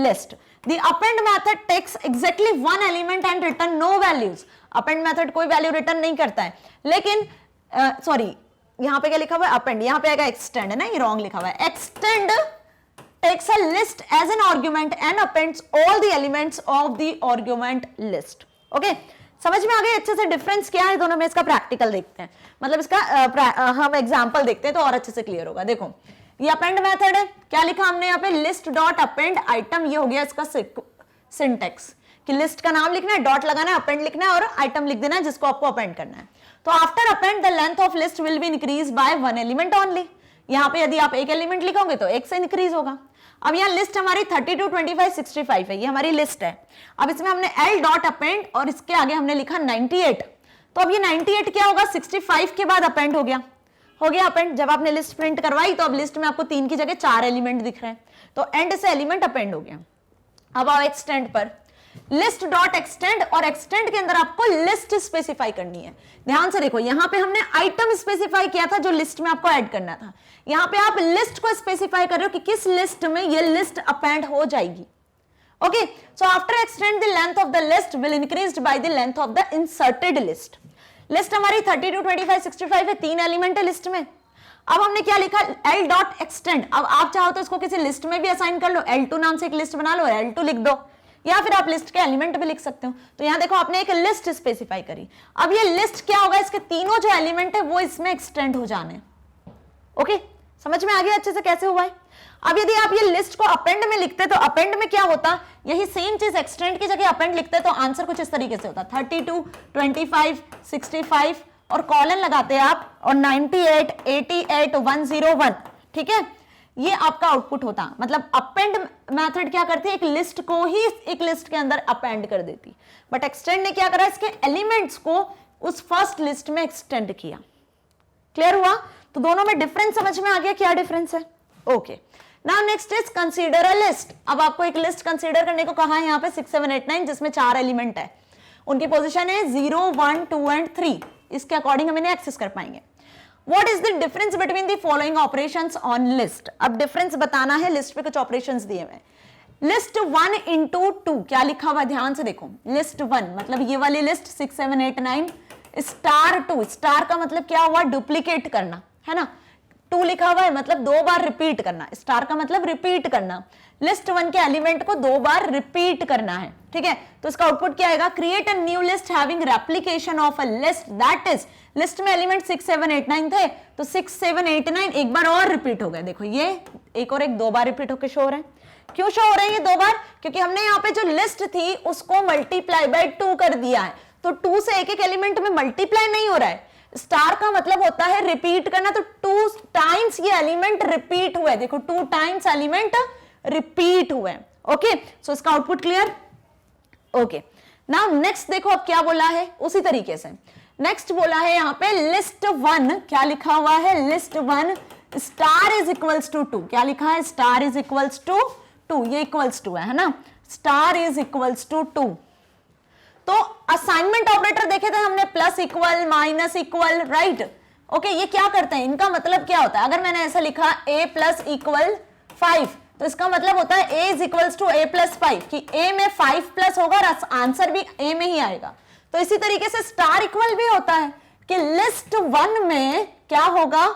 list. The append method takes exactly one element and return no values. append method कोई value return नहीं करता है, लेकिन sorry यहां पे क्या लिखा हुआ है, append, यहां पे आएगा extend, है ना, ये रॉन्ग लिखा हुआ है। extend takes a list as an argument and appends all the elements of the argument list. okay, समझ में आ गई अच्छे से डिफरेंस क्या है दोनों में। इसका प्रैक्टिकल देखते हैं, मतलब इसका हम एग्जांपल देखते हैं तो और अच्छे से क्लियर होगा। देखो ये अपेंड मेथड है, क्या लिखा हमने यहाँ पे, लिस्ट डॉट अपेंड आइटम, ये हो गया इसका सिंटेक्स कि लिस्ट का नाम लिखना है, डॉट लगाना है, अपेंड लिखना है और आइटम लिख देना है जिसको आपको अपेंड करना है। तो after append the length of list will be increase by 1 element only. यहाँ पे यदि आप एक एलिमेंट लिखोगे तो 1 से इंक्रीज होगा। अब यहाँ लिस्ट हमारी 32 25 65 है, ये हमारी लिस्ट है। अब इसमें हमने L डॉट अपेंड और इसके आगे हमने लिखा 98, तो अब ये 98 क्या होगा, 65 के बाद अपेंड हो गया, हो गया अपेंड। जब आपने लिस्ट प्रिंट करवाई तो अब लिस्ट में आपको 3 की जगह 4 एलिमेंट दिख रहे हैं, तो एंड से एलिमेंट अपेंड हो गया। अब आओ एक्सटेंड पर, लिस्ट डॉट एक्सटेंड, और एक्सटेंड के अंदर आपको लिस्ट स्पेसिफाई करनी है। ध्यान से देखो, यहां पे हमने आइटम स्पेसिफाई किया था जो लिस्ट में आपको ऐड करना था, यहां पे आप लिस्ट को स्पेसिफाई कर रहे हो कि किस लिस्ट में ये लिस्ट अपेंड हो जाएगी। Okay, so after extend the length of the list will increased by the length of the inserted list. List हमारी 32, 25, 65 है, 3 एलिमेंट है लिस्ट में। अब हमने क्या लिखा, L डॉट एक्सटेंड। अब आप चाहो तो इसको किसी लिस्ट में भी असाइन कर लो, L2 नाम से एक लिस्ट बना लो, L2 लिख दो, या फिर आप लिस्ट के एलिमेंट भी लिख सकते हो। तो यहां देखो आपने एक लिस्ट स्पेसिफाई करी। अब ये लिस्ट क्या होगा, इसके तीनों जो एलिमेंट है वो इसमें एक्सटेंड हो जाने। ओके, समझ में आ गया अच्छे से कैसे हुआ है। अब यदि आप ये लिस्ट को अपेंड में लिखते तो अपेंड में क्या होता, यही सेम चीज एक्सटेंड की जगह अपेंड लिखते तो आंसर कुछ इस तरीके से होता, 32, 25, 65 और कॉलन लगाते हैं आप, और 98, 88, 101। ठीक है, ये आपका आउटपुट होता। मतलब अपेंड मेथड क्या करती है, एक लिस्ट को ही एक लिस्ट के अंदर अपेंड कर देती, बट एक्सटेंड ने क्या करा, इसके एलिमेंट्स को उस फर्स्ट लिस्ट में एक्सटेंड किया। क्लियर हुआ? तो दोनों में डिफरेंस समझ में आ गया, क्या डिफरेंस है। Okay, now next is consider a list. अब आपको एक लिस्ट कंसीडर करने को कहा है यहाँ पे 6, 7, 8, 9, जिसमें 4 एलिमेंट है, उनकी पोजीशन है 0, 1, 2 एंड 3। इसके अकॉर्डिंग हम इन्हें एक्सेस कर पाएंगे। What is the difference between the following operations on list? अब डिफरेंस बताना है, लिस्ट पे कुछ ऑपरेशंस दिए हुए। लिस्ट 1 into 2 क्या लिखा हुआ, ध्यान से देखो। लिस्ट 1 मतलब ये वाली लिस्ट 6, 7, 8, 9, स्टार 2, स्टार का मतलब क्या हुआ, डुप्लीकेट करना, है ना। 2 लिखा हुआ है मतलब 2 बार रिपीट करना, स्टार का मतलब रिपीट करना। लिस्ट 1 के एलिमेंट को 2 बार रिपीट करना है, ठीक है। तो इसका आउटपुट क्या आएगा, create a new list having replication of a list that is, list में एलिमेंट 6, 7, 8, 9 थे, तो 6, 7, 8, 9 एक बार और रिपीट हो गए। देखो ये एक और एक 2 बार रिपीट होकर शो हो रहे हैं। क्यों शो हो रहे हैं ये 2 बार, क्योंकि हमने यहाँ पे जो लिस्ट थी उसको मल्टीप्लाई बाय 2 कर दिया है। तो 2 से एक एक एलिमेंट में मल्टीप्लाई नहीं हो रहा है। स्टार का मतलब होता है रिपीट करना, तो 2 टाइम्स ये एलिमेंट रिपीट हुए। देखो 2 टाइम्स एलिमेंट रिपीट हुए। ओके, सो इसका output clear. Okay, now next देखो अब क्या बोला है, उसी तरीके से नेक्स्ट बोला है यहाँ पे लिस्ट 1, क्या लिखा हुआ है, list 1 star is equals to 2। क्या लिखा है, स्टार इज इक्वल्स टू 2, ये इक्वल्स टू है ना, स्टार इज इक्वल्स टू 2। तो असाइनमेंट ऑपरेटर देखे थे हमने, plus equal, minus equal, right. Okay, ये क्या करते हैं, इनका मतलब क्या होता है, अगर मैंने ऐसा लिखा a प्लस इक्वल 5, तो इसका मतलब होता है a is equals to a plus 5, कि a में 5 प्लस होगा और आंसर भी a में ही आएगा। तो इसी तरीके से स्टार इक्वल भी होता है कि लिस्ट 1 में क्या होगा,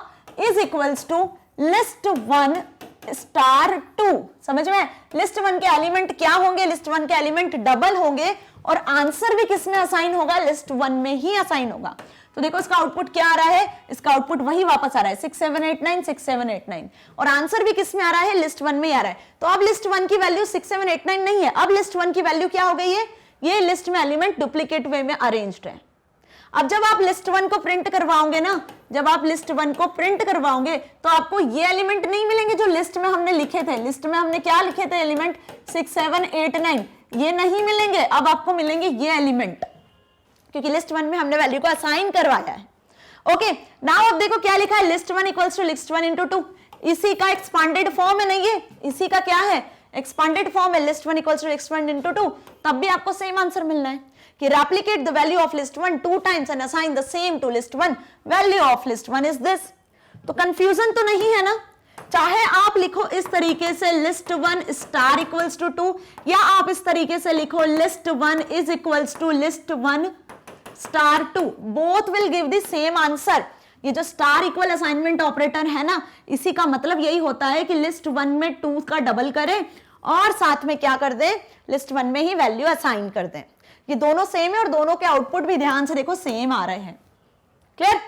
is equals to list 1 star 2। समझ में, लिस्ट 1 के एलिमेंट क्या होंगे, लिस्ट 1 के एलिमेंट डबल होंगे और आंसर भी किसमें असाइन होगा, लिस्ट 1 में ही असाइन होगा। तो देखो इसका आउटपुट क्या आ रहा है, इसका आउटपुट वही वापस आ रहा है 6, 7, 8, 9, 6, 7, 8, 9, और आंसर भी किसमें आ रहा है, लिस्ट 1 में ही आ रहा है। तो अब लिस्ट 1 की वैल्यू 6, 7, 8, 9 नहीं है, अब लिस्ट 1 की वैल्यू क्या हो गई है, ये लिस्ट में एलिमेंट डुप्लीकेट वे में अरेंज्ड है। अब जब आप लिस्ट 1 को प्रिंट करवाओगे ना, जब आप लिस्ट 1 को प्रिंट करवाओगे तो आपको ये एलिमेंट नहीं मिलेंगे जो लिस्ट में हमने लिखे थे। लिस्ट में हमने क्या लिखे थे, एलिमेंट 6, 7, 8, 9, ये नहीं मिलेंगे। अब आपको मिलेंगे ये एलिमेंट, क्योंकि लिस्ट 1 में हमने वैल्यू को असाइन करवाया है। ओके, नाउ अब देखो क्या लिखा है, list 1 equals to list 1 into 2। इसी का एक्सपांडेड फॉर्म है ना, ये इसी का क्या है, एक्सपांडेड फॉर्म है, list 1 equals to list 1 into 2। तब भी आपको सेम आंसर मिलना है कि replicate the value of list 1 2 times and assign the same to list 1, value of list 1 is this। तो कंफ्यूजन तो नहीं है ना, चाहे आप लिखो इस तरीके से लिस्ट 1 स्टार इक्वल्स टू 2, या आप इस तरीके से लिखो list 1 is equals to list 1 star 2, both will give the same answer. ये जो स्टार इक्वल असाइनमेंट ऑपरेटर है ना, इसी का मतलब यही होता है कि लिस्ट 1 में 2 का डबल करें और साथ में क्या कर दे, लिस्ट 1 में ही वैल्यू असाइन कर दें। ये दोनों सेम है और दोनों के आउटपुट भी ध्यान से देखो सेम आ रहे हैं। क्लियर?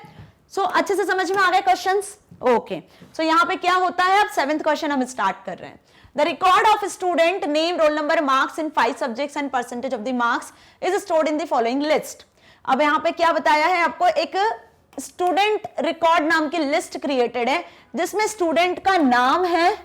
सो अच्छे से समझ में आ गए क्वेश्चंस। ओके, सो यहाँ पे क्या होता है, अब 7th क्वेश्चन हम स्टार्ट कर रहे हैं। The record of student name, roll number, marks in 5 subjects and percentage of the marks is stored in the following list. अब यहाँ पे क्या बताया है आपको, एक स्टूडेंट रिकॉर्ड नाम की लिस्ट क्रिएटेड है जिसमें स्टूडेंट का नाम है,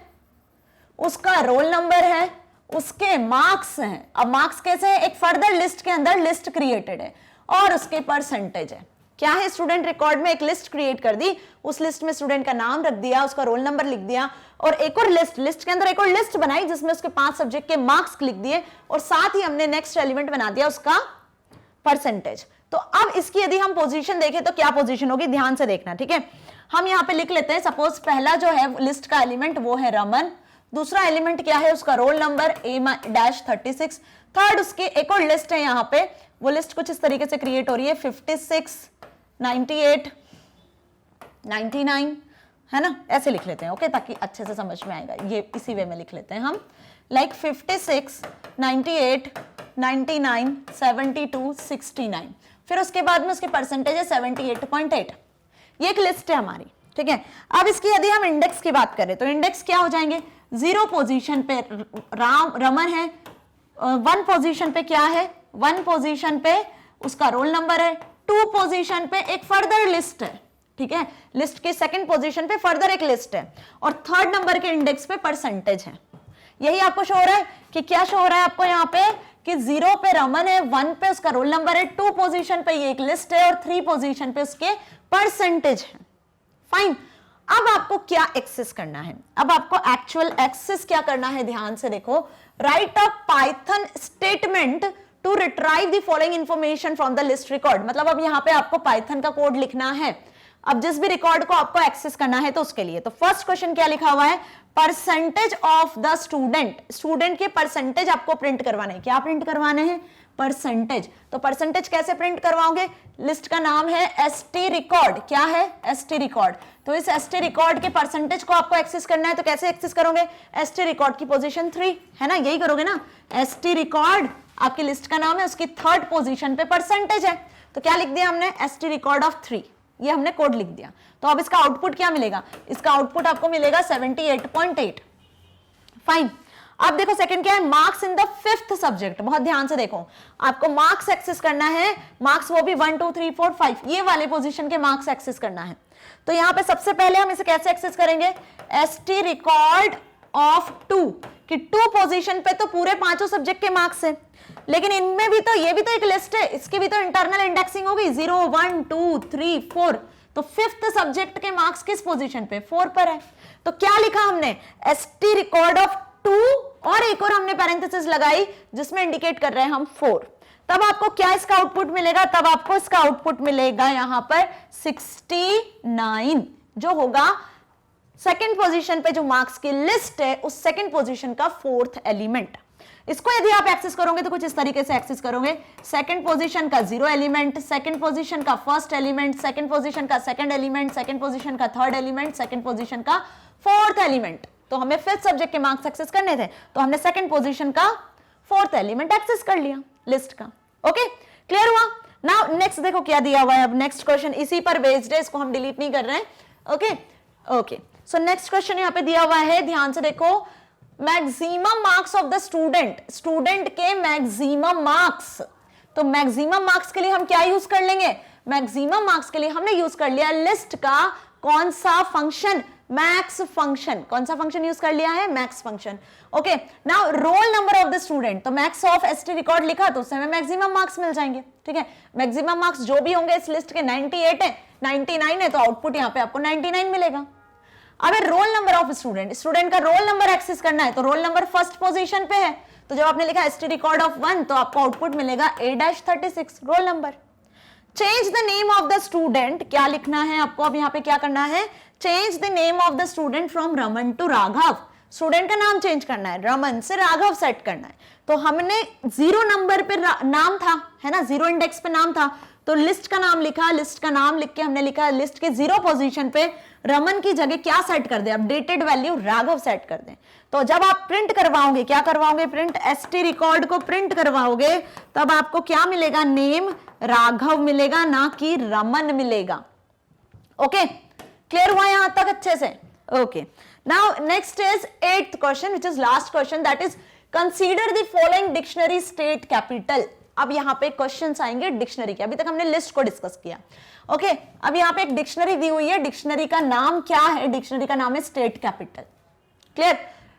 उसका रोल नंबर है, उसके मार्क्स हैं। अब मार्क्स कैसे है, एक फर्दर लिस्ट के अंदर लिस्ट क्रिएटेड है, और उसके परसेंटेज है। क्या है, स्टूडेंट रिकॉर्ड में एक लिस्ट क्रिएट कर दी, उस लिस्ट में स्टूडेंट का नाम रख दिया, उसका रोल नंबर लिख दिया, और एक और लिस्ट के अंदर एक और लिस्ट बनाई जिसमें उसके 5 सब्जेक्ट के मार्क्स लिख दिए, और साथ ही हमने नेक्स्ट एलिमेंट बना दिया उसका परसेंटेज। तो अब इसकी यदि हम पोजीशन देखें तो क्या पोजीशन होगी, ध्यान से देखना, ठीक है। हम यहाँ पे लिख लेते हैं, सपोज पहला जो है लिस्ट का एलिमेंट वो है रमन, दूसरा एलिमेंट क्या है, उसका रोल नंबर A-36, थर्ड उसकी एक और लिस्ट है यहाँ पे, वो लिस्ट कुछ इस तरीके से क्रिएट हो रही है 56, 98, 99, है ना, ऐसे लिख लेते हैं, ओके, ताकि अच्छे से समझ में आएगा, ये इसी वे में लिख लेते हैं हम, लाइक 56, 98, 99, 72, 69, फिर उसके बाद में उसके परसेंटेज है 78.8। ये एक लिस्ट है हमारी, ठीक है। अब इसकी यदि हम इंडेक्स की बात करें तो इंडेक्स क्या हो जाएंगे, 0 पोजीशन पे रमन है, 1 पोजीशन पे क्या है, 1 पोजीशन पे उसका रोल नंबर है, 2 पोजीशन पे एक फर्दर लिस्ट है, ठीक है, लिस्ट के 2nd पोजीशन पे फर्दर एक लिस्ट है, और 3rd नंबर के इंडेक्स पे परसेंटेज है। यही आपको शो हो रहा है कि क्या शो हो रहा है आपको यहाँ पे कि 0 पे रमन है, 1 पे उसका रोल नंबर है, 2 पोजीशन पे ये एक लिस्ट है, और 3 पोजीशन पे उसके परसेंटेज है। फाइन, अब आपको क्या एक्सेस करना है, अब आपको एक्चुअल एक्सेस क्या करना है, ध्यान से देखो, write a Python statement to retrieve the following information from the list record. मतलब अब यहाँ पे आपको पाइथन का कोड लिखना है, अब जिस भी रिकॉर्ड को आपको एक्सेस करना है तो उसके लिए। तो फर्स्ट क्वेश्चन क्या लिखा हुआ है, percentage of the student, student के परसेंटेज आपको प्रिंट करवाने हैं। क्या प्रिंट करवाने हैं, परसेंटेज। तो परसेंटेज कैसे प्रिंट करवाओगे, लिस्ट का नाम है एसटी रिकॉर्ड, क्या है, एसटी रिकॉर्ड। तो इस एसटी रिकॉर्ड के परसेंटेज को आपको एक्सेस करना है, तो कैसे एक्सेस करोगे, एसटी रिकॉर्ड की पोजीशन 3 है ना, यही करोगे ना, एसटी रिकॉर्ड आपकी लिस्ट का नाम है, उसकी 3rd पोजीशन पे परसेंटेज है, तो क्या लिख दिया हमने, एसटी रिकॉर्ड ऑफ 3, ये हमने कोड लिख दिया। तो अब इसका आउटपुट क्या मिलेगा, इसका आउटपुट आपको मिलेगा 78.8। फाइन, अब देखो सेकंड क्या है, marks in the 5th subject. बहुत ध्यान से देखो, आपको मार्क्स एक्सेस करना है, मार्क्स वो भी 1 2 3 4 5 ये वाले पोजीशन के मार्क्स एक्सेस करना है। तो यहां पे सबसे पहले हम इसे कैसे एक्सेस करेंगे, एसटी रिकॉर्ड ऑफ 2, कि 2 पोजीशन पे तो पूरे 5 सब्जेक्ट के मार्क्स है, लेकिन इनमें भी तो, ये भी तो एक लिस्ट है, इसकी भी तो इंटरनल इंडेक्सिंग होगी, 0 1 2 3 4, तो 5th सब्जेक्ट के मार्क्स किस पोजीशन पे, 4 पर है। तो क्या लिखा हमने, एसटी रिकॉर्ड ऑफ 2, और एक और हमने पैरेंथेसिस लगाई जिसमें इंडिकेट कर रहे हैं हम 4। तब आपको क्या इसका आउटपुट मिलेगा, तब आपको इसका आउटपुट मिलेगा यहां पर 69, जो होगा 2nd पोजीशन पे जो मार्क्स की लिस्ट है उस 2nd पोजीशन का 4th एलिमेंट। इसको यदि आप एक्सेस करोगे तो कुछ इस तरीके से एक्सेस करोगे, 2nd पोजीशन का 0 एलिमेंट, 2nd पोजीशन का 1st एलिमेंट, 2nd पोजीशन का 2nd एलिमेंट, 2nd पोजीशन का 3rd एलिमेंट, 2nd पोजीशन का 4th एलिमेंट। तो हमें 5th सब्जेक्ट के मार्क्स एक्सेस करने थे, तो हमने 2nd पोजीशन का 4th एलिमेंट एक्सेस कर लिया लिस्ट का। ओके, क्लियर हुआ। नाउ नेक्स्ट देखो क्या दिया हुआ है, अब नेक्स्ट क्वेश्चन इसी पर बेस्ड है, इसको हम डिलीट नहीं कर रहे हैं। Okay okay, so next question यहाँ पे दिया हुआ है, ध्यान से देखो, maximum marks of the student, student के मैक्सिमम मार्क्स। तो मैक्सिमम मार्क्स के लिए हम क्या यूज कर लेंगे, मैक्सिमम मार्क्स के लिए हमने यूज कर लिया लिस्ट का कौन सा फंक्शन, मैक्स फंक्शन। कौन सा फंक्शन यूज कर लिया है, max function. Okay, now roll number of the student, तो मैक्स ऑफ एसटी रिकॉर्ड लिखा तो उससे हमें मैक्सिमम मार्क्स मिल जाएंगे, ठीक है। मैक्सिमम मार्क्स जो भी होंगे इस लिस्ट के 98 है, 99 है, तो आउटपुट यहाँ पे आपको 99 मिलेगा। अब roll number of student, student का रोल नंबर एक्सेस करना है, तो रोल नंबर 1st पोजीशन पे है, तो जब आपने लिखा एसटी रिकॉर्ड ऑफ 1 तो आपको आउटपुट मिलेगा A-36 roll number. Change the name of the student, क्या लिखना है आपको, अब यहाँ पे क्या करना है, change the name of the student from Raman to Raghav. Student का नाम चेंज करना है, रमन से राघव सेट करना है। तो हमने 0 नंबर पे नाम था, है ना, 0 इंडेक्स पे नाम था, तो लिस्ट का नाम लिखा, लिस्ट का नाम लिख के हमने लिखा लिस्ट के 0 पोजीशन पे रमन की जगह क्या सेट कर दे, अपडेटेड वैल्यू राघव सेट कर दें। तो जब आप प्रिंट करवाओगे, क्या करवाओगे, प्रिंट एसटी रिकॉर्ड को प्रिंट करवाओगे, तब आपको क्या मिलेगा, नेम राघव मिलेगा, ना कि रमन मिलेगा। ओके, क्लियर हुआ यहां तक अच्छे से। Okay, now next is 8th question which is last question, that is consider the following dictionary state capital. अब यहां पे क्वेश्चंस आएंगे डिक्शनरी के, अभी तक हमने लिस्ट को डिस्कस किया। ओके, अब यहां पे एक डिक्शनरी दी हुई है, डिक्शनरी का नाम क्या है, डिक्शनरी का नाम है स्टेट कैपिटल। क्लियर।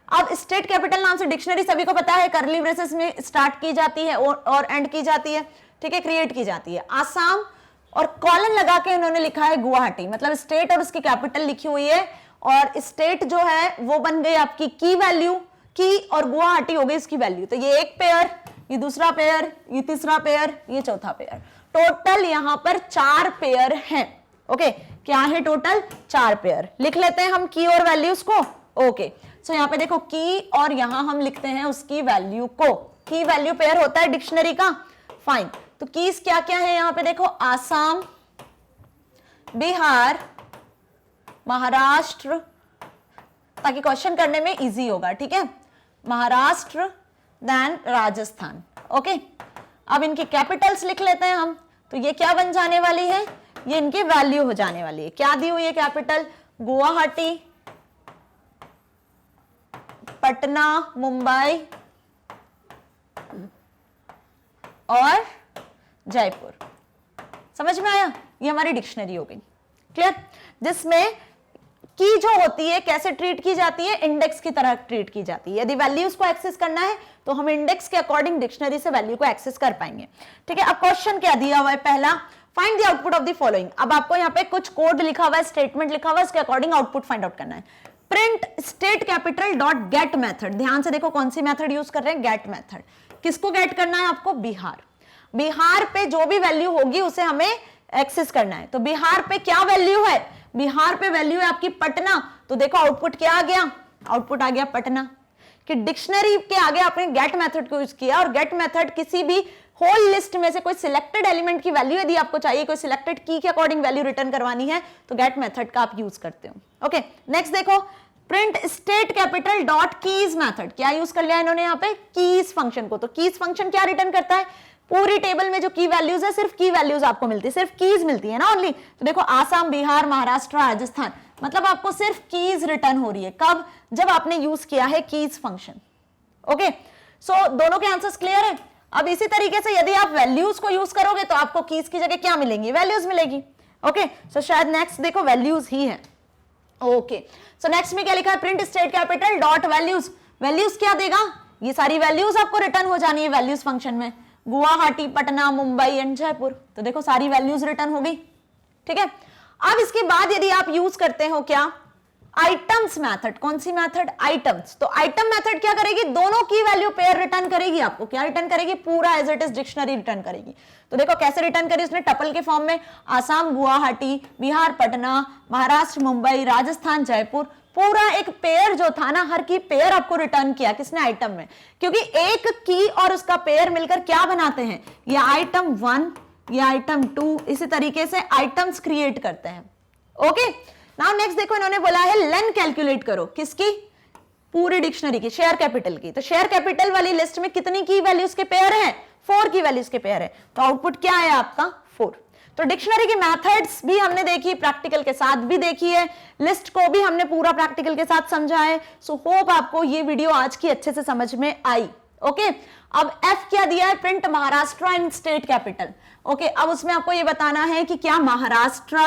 अब स्टेट कैपिटल नाम से डिक्शनरी सभी को पता है, करली ब्रेसेस में स्टार्ट की जाती है और एंड की जाती है, ठीक है, क्रिएट की जाती है। आसाम, और कॉलन लगा के इन्होंने लिखा है गुवाहाटी, मतलब स्टेट और उसकी कैपिटल लिखी हुई है, और स्टेट जो है वो बन गई आपकी की वैल्यू, की, और गुवाहाटी हो गई इसकी वैल्यू। तो ये एक पेयर, ये दूसरा पेयर, ये तीसरा पेयर, ये चौथा पेयर, टोटल यहां पर 4 पेयर हैं। ओके, क्या है टोटल? 4 पेयर। लिख लेते हैं हम की और वैल्यूज को। ओके, सो यहाँ पे देखो की, और यहां हम लिखते हैं उसकी वैल्यू को। की वैल्यू पेयर होता है डिक्शनरी का। फाइन, तो कीज क्या क्या है यहाँ पे देखो, आसाम, बिहार, महाराष्ट्र, ताकि क्वेश्चन करने में इजी होगा, ठीक है, महाराष्ट्र, देन राजस्थान। ओके, अब इनकी कैपिटल्स लिख लेते हैं हम। तो ये क्या बन जाने वाली है? ये इनकी वैल्यू हो जाने वाली है। क्या दी हुई है कैपिटल? गुवाहाटी, पटना, मुंबई और जयपुर। समझ में आया? ये हमारी डिक्शनरी हो गई। क्लियर? जिसमें की जो होती है कैसे ट्रीट की जाती है? इंडेक्स की तरह ट्रीट की जाती है। यदि वैल्यूज को एक्सेस करना है तो हम इंडेक्स के अकॉर्डिंग डिक्शनरी से वैल्यू को एक्सेस कर पाएंगे। ठीक है, अब क्वेश्चन क्या दिया हुआ है? पहला, find the output of the following. अब आपको यहाँ पे कुछ कोड लिखा हुआ है, स्टेटमेंट लिखा हुआ है, उसके अकॉर्डिंग आउटपुट फाइंड आउट करना है। Print state capital dot get method. ध्यान से देखो कौन सी मेथड यूज कर रहे हैं? Get method. किसको गेट करना है आपको? बिहार। बिहार पे जो भी वैल्यू होगी उसे हमें एक्सेस करना है। तो बिहार पे क्या वैल्यू है? बिहार पे वैल्यू है आपकी पटना। तो देखो आउटपुट क्या आ गया? आउटपुट आ गया पटना। कि डिक्शनरी के आगे आपने गेट मेथड को यूज किया, और गेट मेथड किसी भी होल लिस्ट में से कोई सिलेक्टेड एलिमेंट की वैल्यू यदि आपको चाहिए, कोई सिलेक्टेड की के अकॉर्डिंग वैल्यू रिटर्न करवानी है, तो गेट मेथड का आप यूज करते हो। ओके, नेक्स्ट देखो, print state capital dot keys method. क्या यूज कर लिया इन्होंने यहाँ पे? कीज फंक्शन को। तो कीज फंक्शन क्या रिटर्न करता है? पूरी टेबल में जो की वैल्यूज है सिर्फ की वैल्यूज आपको मिलती है, सिर्फ कीज मिलती है ना ओनली। तो देखो आसाम, बिहार, महाराष्ट्र, राजस्थान, मतलब आपको सिर्फ कीज रिटर्न हो रही है। कब? जब आपने यूज किया है कीज फंक्शन। ओके, सो दोनों के आंसर्स क्लियर है। अब इसी तरीके से यदि आप वैल्यूज को यूज करोगे तो आपको कीज की जगह क्या मिलेंगी? वैल्यूज मिलेगी। ओके, सो शायद नेक्स्ट देखो वैल्यूज ही है। ओके, सो नेक्स्ट में क्या लिखा है? Print state capital dot values. Values क्या देगा? ये सारी वैल्यूज आपको रिटर्न हो जानी है वैल्यूज फंक्शन में। गुवाहाटी, पटना, मुंबई एंड जयपुर। तो देखो सारी वैल्यूज रिटर्न हो गई। ठीक है, अब इसके बाद यदि आप यूज करते हो क्या? Items method. कौन सी मेथड? आइटम्स। तो आइटम मेथड क्या करेगी? दोनों की वैल्यू पेयर रिटर्न करेगी आपको। क्या रिटर्न करेगी? पूरा as it is dictionary return करेगी। तो देखो कैसे रिटर्न करी उसने? टपल के फॉर्म में, आसाम, गुवाहाटी, बिहार, पटना, महाराष्ट्र, मुंबई, राजस्थान, जयपुर, पूरा एक पेयर जो था ना, हर की पेयर आपको रिटर्न किया। किसने? आइटम में। क्योंकि एक की और उसका पेयर मिलकर क्या बनाते हैं? ये आइटम 1, ये आइटम 2, इसी तरीके से आइटम्स क्रिएट करते हैं। ओके, नाउ नेक्स्ट देखो इन्होंने बोला है लेन कैलकुलेट करो। किसकी? पूरी डिक्शनरी की, शेयर कैपिटल की। तो शेयर कैपिटल वाली लिस्ट में कितनी की वैल्यूज के पेयर हैं? 4 की वैल्यूज के पेयर है। तो आउटपुट क्या है आपका? 4। तो डिक्शनरी की मेथड्स भी हमने देखी, प्रैक्टिकल के साथ भी देखी है, लिस्ट को भी हमने पूरा प्रैक्टिकल के साथ समझा है। सो होप आपको ये वीडियो आज की अच्छे से समझ में आई। ओके, अब एफ क्या दिया है? Print Maharashtra and state capital. Okay, अब उसमें आपको ये बताना है कि क्या महाराष्ट्र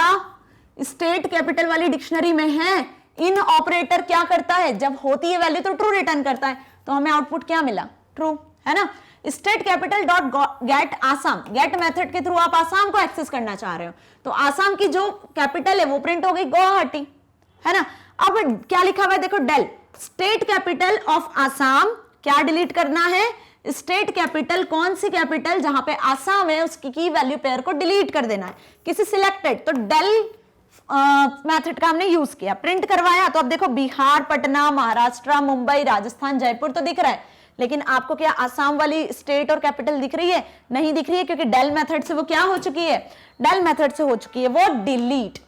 स्टेट कैपिटल वाली डिक्शनरी में है। इन ऑपरेटर क्या करता है? जब होती है वैल्यू तो ट्रू रिटर्न करता है। तो हमें आउटपुट क्या मिला? ट्रू, है ना। State capital dot gate Assam. Get method के थ्रू आप आसाम को एक्सेस करना चाह रहे हो, तो आसाम की जो कैपिटल है वो प्रिंट हो गई गुवाहाटी, है ना। अब क्या लिखा हुआ है देखो, del state capital of Assam. क्या डिलीट करना है? स्टेट कैपिटल, कौन सी कैपिटल? जहां पे आसाम है उसकी की वैल्यू पेयर को डिलीट कर देना है किसी सिलेक्टेड। तो डेल मेथड का हमने यूज किया, प्रिंट करवाया। तो अब देखो बिहार, पटना, महाराष्ट्र, मुंबई, राजस्थान, जयपुर तो दिख रहा है, लेकिन आपको क्या आसाम वाली स्टेट और कैपिटल दिख रही है? नहीं दिख रही है, क्योंकि डेल मेथड से वो क्या हो चुकी है? डेल मेथड से हो चुकी है वो डिलीट।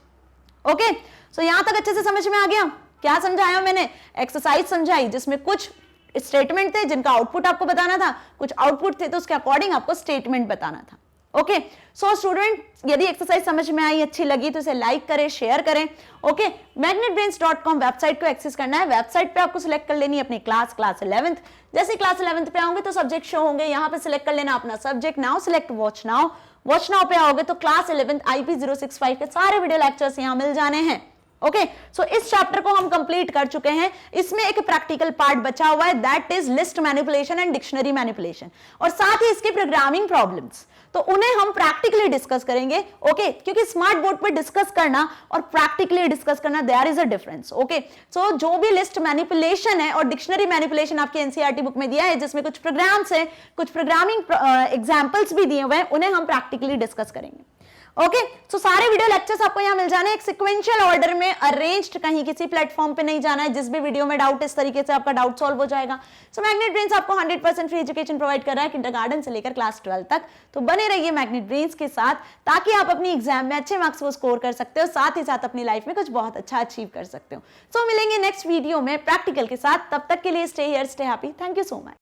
ओके, सो यहां तक अच्छे से समझ में आ गया? क्या समझाया मैंने? एक्सरसाइज समझाई जिसमें कुछ स्टेटमेंट थे जिनका आउटपुट आपको बताना था, कुछ आउटपुट थे तो उसके अकॉर्डिंग आपको स्टेटमेंट बताना था। ओके, सो स्टूडेंट यदि एक्सरसाइज समझ में आई, अच्छी लगी तो इसे लाइक करें, शेयर करें। ओके, magnetbrains.com वेबसाइट को एक्सेस करना है। वेबसाइट पे आपको सिलेक्ट कर लेनी है अपनी क्लास 11th। जैसे क्लास 11th पे आओगे तो सब्जेक्ट शो होंगे, यहाँ पे सिलेक्ट कर लेना अपना subject. Now select watch now. Watch now पे आओगे तो क्लास 11th IP 065 के सारे वीडियो लेक्चर्स यहाँ मिल जाने हैं। ओके, सो इस चैप्टर को हम कंप्लीट कर चुके हैं। इसमें एक प्रैक्टिकल पार्ट बचा हुआ है, that is list manipulation and dictionary manipulation, और साथ ही इसके प्रोग्रामिंग प्रॉब्लम्स। तो उन्हें हम प्रैक्टिकली डिस्कस करेंगे। ओके, क्योंकि स्मार्ट बोर्ड पे डिस्कस करना और प्रैक्टिकली डिस्कस करना there is a difference. Okay, so जो भी लिस्ट मैनिपुलेशन है और डिक्शनरी मैनिपुलेशन आपके एनसीईआरटी बुक में दिया है, जिसमें कुछ प्रोग्राम्स हैं, कुछ प्रोग्रामिंग एग्जांपल्स भी दिए हुए हैं, उन्हें हम प्रैक्टिकली डिस्कस करेंगे। ओके, सो सारे वीडियो लेक्चर्स आपको यहां मिल जाने, एक सिक्वेंशियल ऑर्डर में अरेंज्ड, कहीं किसी प्लेटफॉर्म पे नहीं जाना है। जिस भी वीडियो में डाउट, इस तरीके से आपका डाउट सॉल्व हो जाएगा। सो मैग्नेट ब्रेन्स आपको 100% फ्री एजुकेशन प्रोवाइड कर रहा है, किंडरगार्टन से लेकर क्लास 12 तक। तो बने रहिए मैग्नेट ब्रेन्स के साथ, ताकि आप अपनी एग्जाम में अच्छे मार्क्स को स्कोर कर सकते हो, साथ ही साथ अपनी लाइफ में कुछ बहुत अच्छा अचीव कर सकते हो। सो मिलेंगे नेक्स्ट वीडियो में प्रैक्टिकल के साथ। तब तक के लिए stay here, stay happy. Thank you so much.